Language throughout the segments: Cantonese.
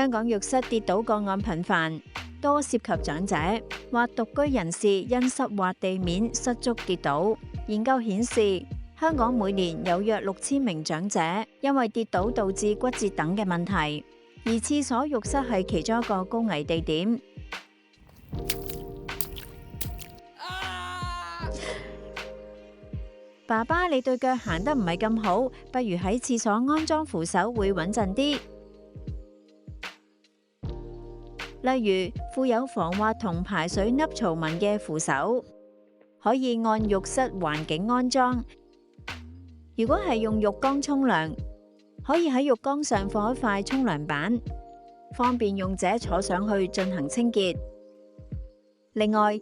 香港浴室跌倒個案頻繁，多涉及長者或獨居人士因濕滑地面失足跌倒。研究顯示，香港每年有約6000名長者因為跌倒導致骨折等嘅問題，而廁所浴室係其中一個高危地點。爸爸，你對腳行得唔係咁好，不如喺廁所安裝扶手會穩陣啲。例如附有防滑同排水凹槽紋嘅扶手，可以按浴室環境安裝。如果係用浴缸沖涼，可以喺浴缸上放一塊沖涼板，方便用者坐上去進行清潔。另外，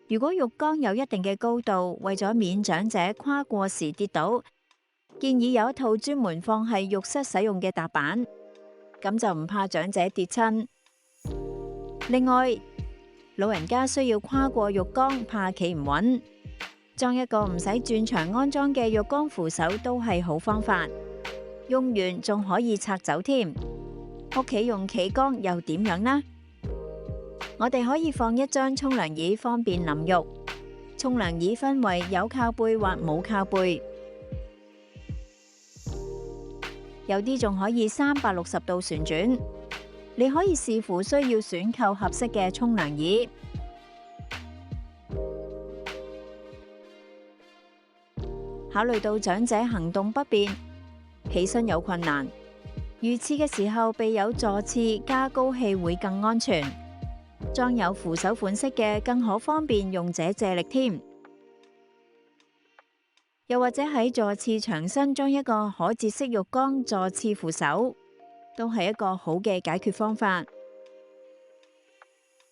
如果浴缸有一定嘅高度，為咗免長者跨過時跌倒，建議有一套專門放喺浴室使用嘅踏板，咁就唔怕長者跌親。另外，老人家需要跨過浴缸，怕企唔穩，裝一個唔使轉牆安裝嘅浴缸扶手都係好方法，用完仲可以拆走添。屋企用企缸又點樣呢？我哋可以放一張沖涼椅，方便淋浴。沖涼椅分為有靠背或冇靠背，有啲仲可以360度旋轉。你可以視乎需要選購合適嘅沖涼椅。考慮到長者行動不便，起身有困難，如廁嘅時候備有坐廁加高器會更安全。裝有扶手款式嘅更可方便用者借力添。又或者喺坐廁牆身裝一個可折式浴缸坐廁扶手，都係一個好嘅解決方法。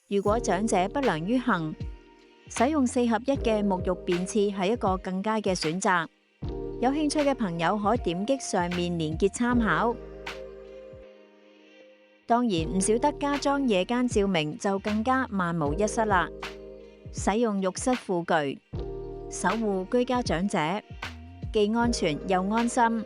如果長者不良於行，使用4合1嘅沐浴便廁係一個更佳嘅選擇。有興趣嘅朋友可點擊上面連結參考。當然唔少得加裝夜間照明就更加萬無一失啦。使用浴室輔具，守護居家長者，既安全又安心。